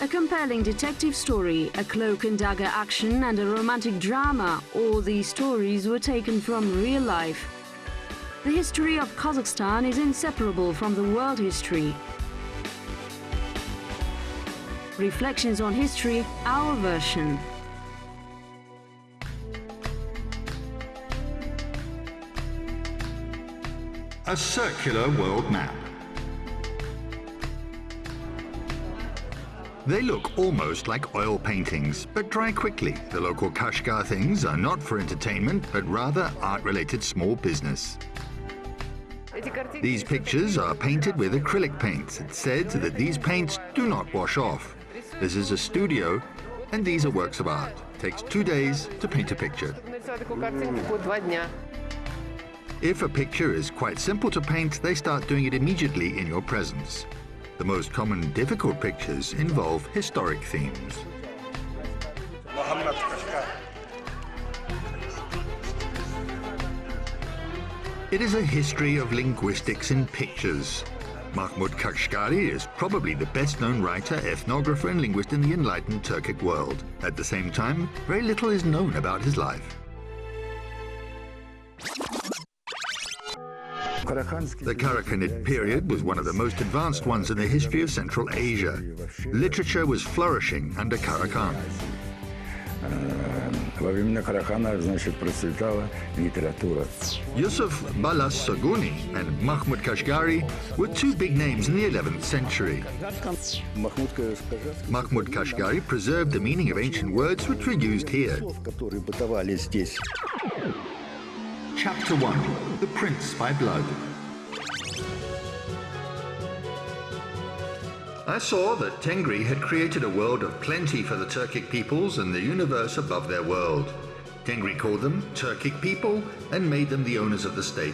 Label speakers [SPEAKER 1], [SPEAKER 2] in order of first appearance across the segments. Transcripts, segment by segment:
[SPEAKER 1] A compelling detective story, a cloak and dagger action and a romantic drama, all these stories were taken from real life. The history of Kazakhstan is inseparable from the world history. Reflections on history, our version.
[SPEAKER 2] A circular world map. They look almost like oil paintings, but dry quickly. The local Kashgar things are not for entertainment, but rather art-related small business. These pictures are painted with acrylic paints. It's said that these paints do not wash off. This is a studio, and these are works of art. It takes 2 days to paint a picture. If a picture is quite simple to paint, they start doing it immediately in your presence. The most common difficult pictures involve historic themes.
[SPEAKER 3] Mahmoud Kashkari.
[SPEAKER 2] It is a history of linguistics in pictures. Mahmoud Kashkari is probably the best-known writer, ethnographer and linguist in the enlightened Turkic world. At the same time, very little is known about his life. The Karakhanid period was one of the most advanced ones in the history of Central Asia. Literature was flourishing under Karakhan. Yusuf Balas-Saguni and Mahmoud Kashkari were two big names in the 11th century. Mahmoud Kashkari preserved the meaning of ancient words which were used here. Chapter 1. The Prince by Blood. I saw that Tengri had created a world of plenty for the Turkic peoples and the universe above their world. Tengri called them Turkic people and made them the owners of the state.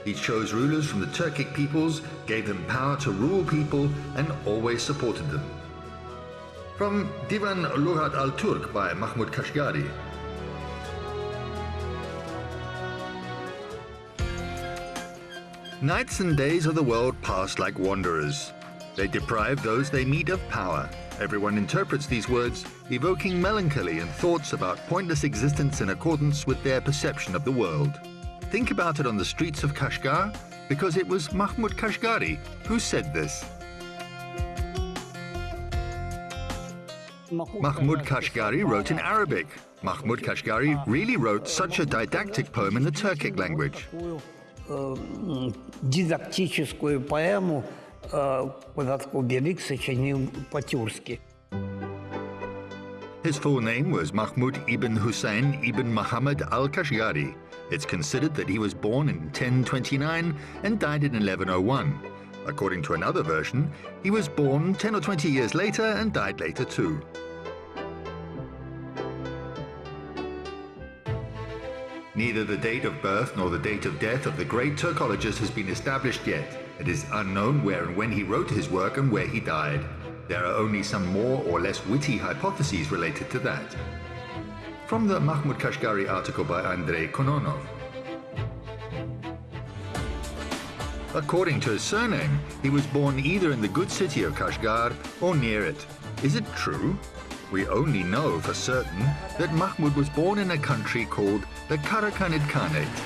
[SPEAKER 2] He chose rulers from the Turkic peoples, gave them power to rule people, and always supported them. From Divan Lughat al-Turk by Mahmoud Kashkari. Nights and days of the world pass like wanderers. They deprive those they meet of power. Everyone interprets these words, evoking melancholy and thoughts about pointless existence in accordance with their perception of the world. Think about it on the streets of Kashgar, because it was Mahmoud Kashkari who said this. Mahmoud Kashkari wrote in Arabic. Mahmoud Kashkari really wrote such a didactic poem in the Turkic language.
[SPEAKER 4] Дидактическую поэму податку велик сочинил по-тюркски.
[SPEAKER 2] His full name was Mahmoud ibn Hussein ibn Muhammad al-Kashgari. It's considered that he was born in 1029 and died in 1101. According to another version, he was born 10 or 20 years later and died later too. Neither the date of birth nor the date of death of the great Turkologist has been established yet. It is unknown where and when he wrote his work and where he died. There are only some more or less witty hypotheses related to that. From the Mahmoud Kashkari article by Andrei Kononov. According to his surname, he was born either in the good city of Kashgar or near it. Is it true? We only know for certain that Mahmoud was born in a country called the Karakhanid Khanate.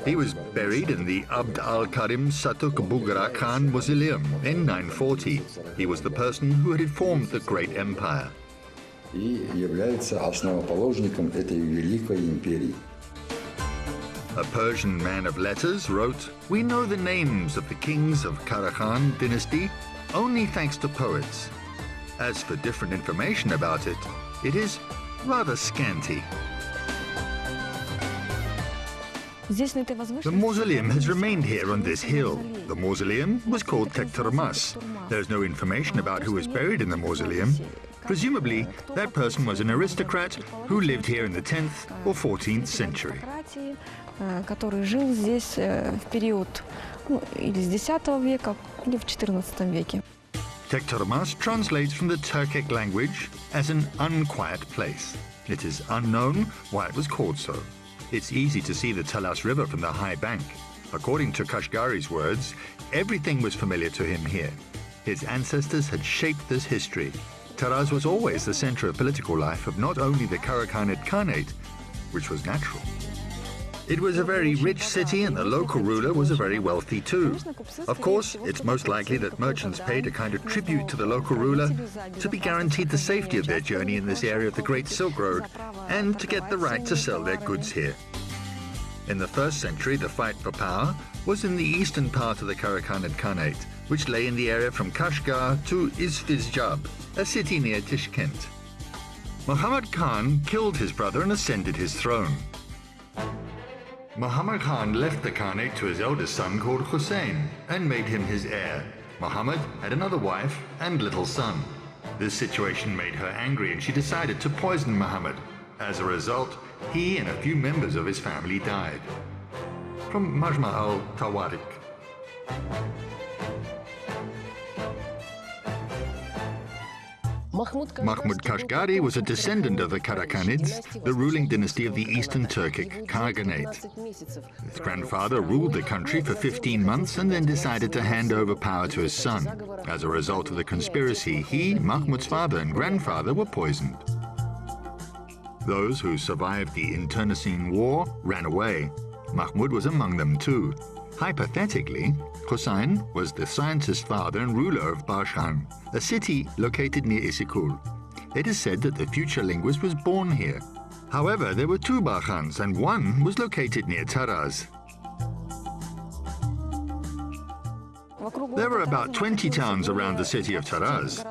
[SPEAKER 2] He was buried in the Abd al-Karim Satuk Bughra Khan Mausoleum in 940. He was the person who had formed the great empire. A Persian man of letters wrote, "We know the names of the kings of Karakhan dynasty only thanks to poets. As for different information about it, it is rather scanty." The mausoleum has remained here on this hill. The mausoleum was called Tektermas. There's no information about who was buried in the mausoleum. Presumably, that person was an aristocrat who lived here in the 10th or 14th century.
[SPEAKER 5] Который жил здесь в период или с X века, или в XIV веке.
[SPEAKER 2] Tektermas translates from the Turkic language as an unquiet place. It is unknown why it was called so. It's easy to see the Talas River from the high bank. According to Kashgari's words, everything was familiar to him here. His ancestors had shaped this history. Taraz was always the center of political life of not only the Karakhanid Khanate, which was natural. It was a very rich city and the local ruler was a very wealthy too. Of course, it's most likely that merchants paid a kind of tribute to the local ruler to be guaranteed the safety of their journey in this area of the Great Silk Road and to get the right to sell their goods here. In the 1st century, the fight for power was in the eastern part of the Karakhanid Khanate, which lay in the area from Kashgar to Isfizjab, a city near Tashkent. Muhammad Khan killed his brother and ascended his throne. Muhammad Khan left the Khanate to his eldest son called Hussein and made him his heir. Muhammad had another wife and little son. This situation made her angry and she decided to poison Muhammad. As a result, he and a few members of his family died. From Majma al-Tawarik. Mahmoud Kashkari was a descendant of the Karakhanids, the ruling dynasty of the Eastern Turkic Khaganate. His grandfather ruled the country for 15 months and then decided to hand over power to his son. As a result of the conspiracy, he, Mahmud's father and grandfather were poisoned. Those who survived the internecine war ran away. Mahmud was among them too. Hypothetically, Hussein was the scientist's father and ruler of Bashhan, a city located near Isikul. It is said that the future linguist was born here. However, there were 2 Bashans and one was located near Taraz. There were about 20 towns around the city of Taraz.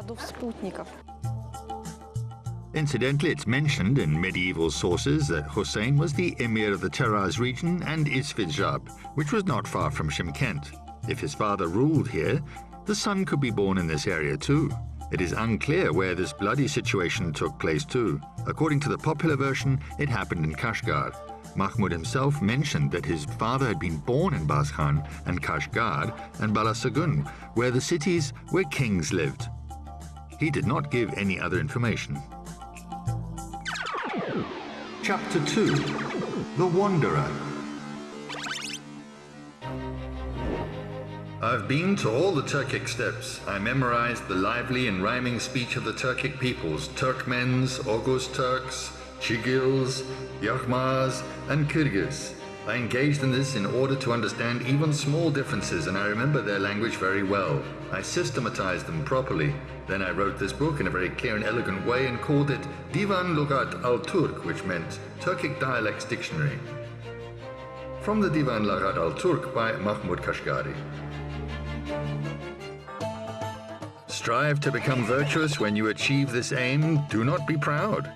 [SPEAKER 2] Incidentally, it's mentioned in medieval sources that Hussein was the emir of the Taraz region and Isfizjab, which was not far from Shymkent. If his father ruled here, the son could be born in this area too. It is unclear where this bloody situation took place too. According to the popular version, it happened in Kashgar. Mahmud himself mentioned that his father had been born in Bashhan and Kashgar and Balasagun, where the cities where kings lived. He did not give any other information. Chapter 2. The Wanderer. I've been to all the Turkic steppes. I memorized the lively and rhyming speech of the Turkic peoples, Turkmens, Oghuz Turks, Chigils, Yakhmas, and Kyrgyz. I engaged in this in order to understand even small differences, and I remember their language very well. I systematized them properly. Then I wrote this book in a very clear and elegant way and called it Divan Lughat al-Turk, which meant Turkic Dialects Dictionary. From the Divan Lughat al-Turk by Mahmoud Kashkari. Strive to become virtuous. When you achieve this aim, do not be proud.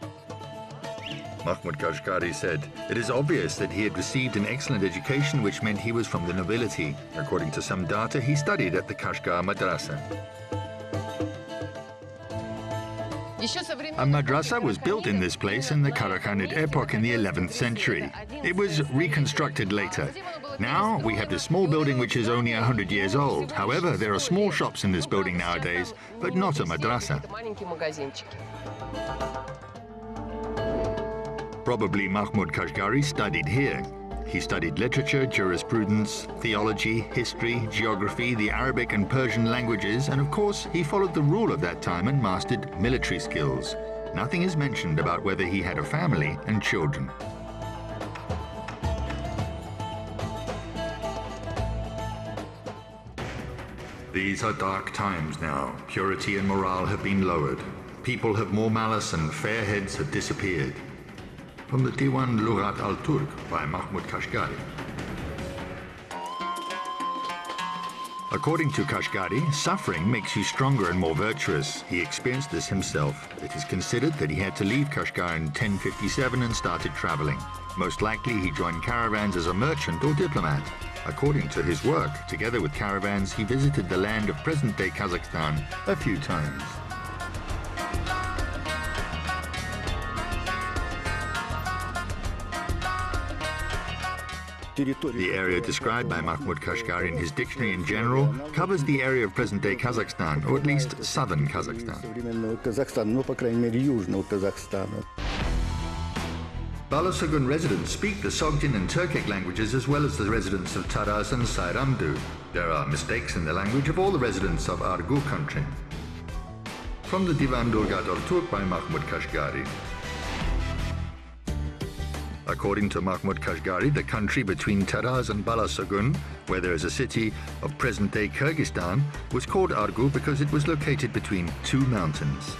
[SPEAKER 2] Mahmoud Kashkari said, it is obvious that he had received an excellent education, which meant he was from the nobility. According to some data, he studied at the Kashgar Madrasa. A madrasa was built in this place in the Karakhanid epoch in the 11th century. It was reconstructed later. Now we have this small building which is only 100 years old. However, there are small shops in this building nowadays, but not a madrasa. Probably Mahmoud Kashkari studied here. He studied literature, jurisprudence, theology, history, geography, the Arabic and Persian languages, and of course, he followed the rule of that time and mastered military skills. Nothing is mentioned about whether he had a family and children. These are dark times now. Purity and morale have been lowered. People have more malice and fair heads have disappeared. From the Diwan Lughat al-Turk by Mahmoud Kashkari. According to Kashkari, suffering makes you stronger and more virtuous. He experienced this himself. It is considered that he had to leave Kashgar in 1057 and started traveling. Most likely he joined caravans as a merchant or diplomat. According to his work, together with caravans, he visited the land of present-day Kazakhstan a few times. The area described by Mahmoud Kashkari in his dictionary in general covers the area of present-day Kazakhstan, or at least southern Kazakhstan. Balasagun residents speak the Sogdian and Turkic languages as well as the residents of Taraz and Sayramdu. There are mistakes in the language of all the residents of Argu country. From the Divan Lugat al-Turk by Mahmoud Kashkari. According to Mahmoud Kashkari, the country between Taraz and Balasagun, where there is a city of present-day Kyrgyzstan, was called Argu because it was located between two mountains.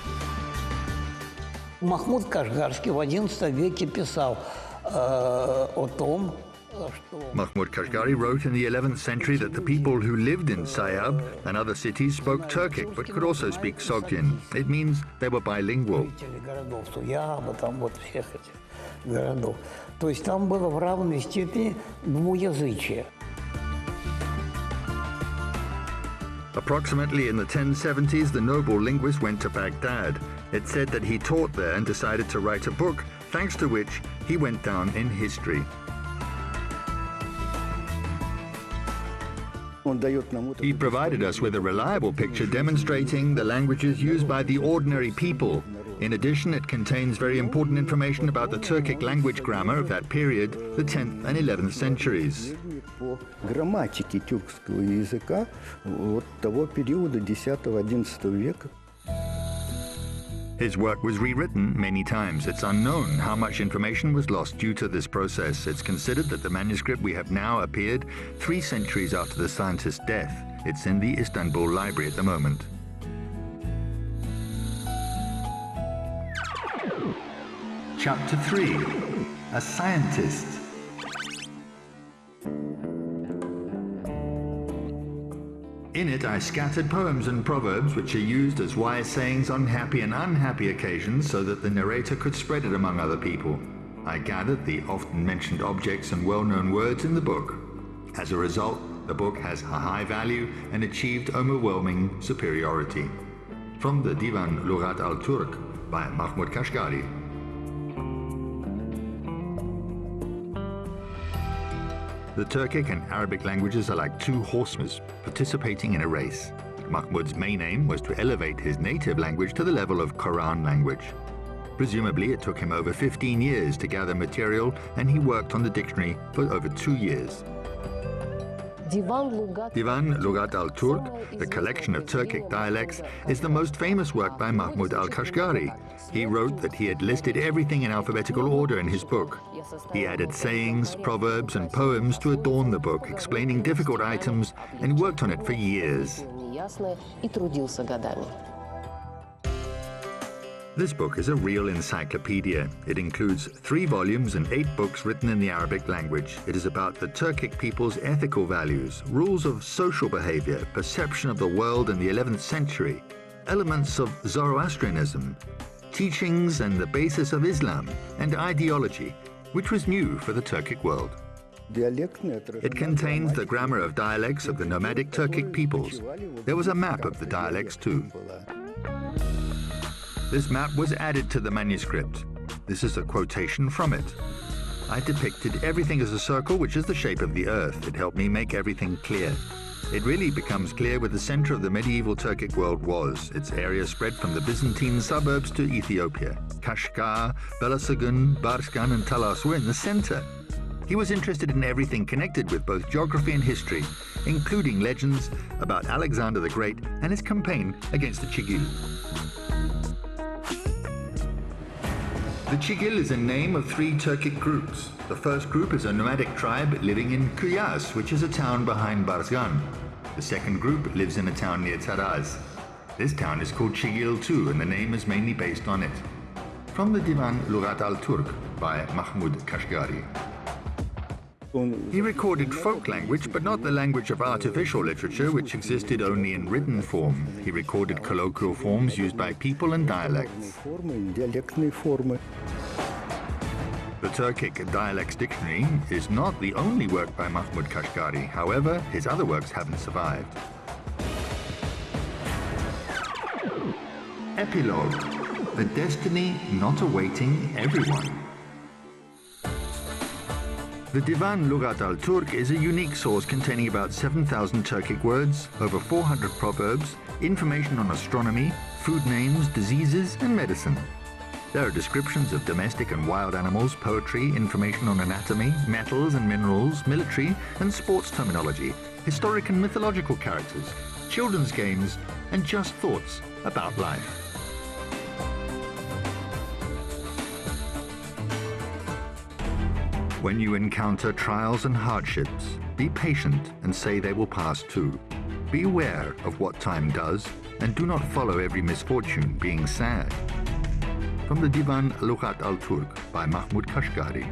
[SPEAKER 4] Махмуд Кашгарский в XI веке писал о том, что...
[SPEAKER 2] Mahmoud Kashkari wrote in the 11th century that the people who lived in Sayab and other cities spoke Turkic but could also speak Sogdian. It means they were bilingual.
[SPEAKER 4] городов, Суяба, там вот всех этих городов. То есть там было в равной степени двуязычие.
[SPEAKER 2] Approximately in the 1070s, the noble linguist went to Baghdad. It said that he taught there and decided to write a book, thanks to which he went down in history. He provided us with a reliable picture demonstrating the languages used by the ordinary people. In addition, it contains very important information about the Turkic language grammar of that period, the 10th and 11th centuries.
[SPEAKER 6] Грамматики тюркского языка от того периода 10-11 века.
[SPEAKER 2] His work was rewritten many times. It's unknown how much information was lost due to this process. It's considered that the manuscript we have now appeared 3 centuries after the scientist's death. It's in the Istanbul Library at the moment. Chapter 3. A Scientist. In it, I scattered poems and proverbs which are used as wise sayings on happy and unhappy occasions so that the narrator could spread it among other people. I gathered the often mentioned objects and well-known words in the book. As a result, the book has a high value and achieved overwhelming superiority. From the Divan Lugat al-Turk by Mahmoud Kashkari. The Turkic and Arabic languages are like two horsemen participating in a race. Mahmoud's main aim was to elevate his native language to the level of Quran language. Presumably, it took him over 15 years to gather material, and he worked on the dictionary for over 2 years. Divan Lugat al-Turk, the collection of Turkic dialects, is the most famous work by Mahmoud al-Kashkari. He wrote that he had listed everything in alphabetical order in his book. He added sayings, proverbs, and poems to adorn the book, explaining difficult items, and worked on it for years. This book is a real encyclopedia. It includes 3 volumes and 8 books written in the Arabic language. It is about the Turkic people's ethical values, rules of social behavior, perception of the world in the 11th century, elements of Zoroastrianism, teachings and the basis of Islam, and ideology, which was new for the Turkic world. It contains the grammar of dialects of the nomadic Turkic peoples. There was a map of the dialects too. This map was added to the manuscript. This is a quotation from it. I depicted everything as a circle, which is the shape of the earth. It helped me make everything clear. It really becomes clear where the center of the medieval Turkic world was. Its area spread from the Byzantine suburbs to Ethiopia. Kashgar, Balasagun, Barskan, and Talas were in the center. He was interested in everything connected with both geography and history, including legends about Alexander the Great and his campaign against the Chigil. The Chigil is a name of 3 Turkic groups. The first group is a nomadic tribe living in Kuyas, which is a town behind Barzgan. The second group lives in a town near Taraz. This town is called Chigil too, and the name is mainly based on it. From the Divan Lugat al-Turk by Mahmoud Kashkari. He recorded folk language, but not the language of artificial literature, which existed only in written form. He recorded colloquial forms used by people and dialects. The Turkic Dialects Dictionary is not the only work by Mahmoud Kashkari. However, his other works haven't survived. Epilogue: A destiny not awaiting everyone. The Divan Lugat al-Turk is a unique source containing about 7,000 Turkic words, over 400 proverbs, information on astronomy, food names, diseases, and medicine. There are descriptions of domestic and wild animals, poetry, information on anatomy, metals and minerals, military and sports terminology, historic and mythological characters, children's games, and just thoughts about life. When you encounter trials and hardships, be patient and say they will pass too. Be aware of what time does and do not follow every misfortune being sad. From the Divan Lughat al-Turk by Mahmoud Kashkari.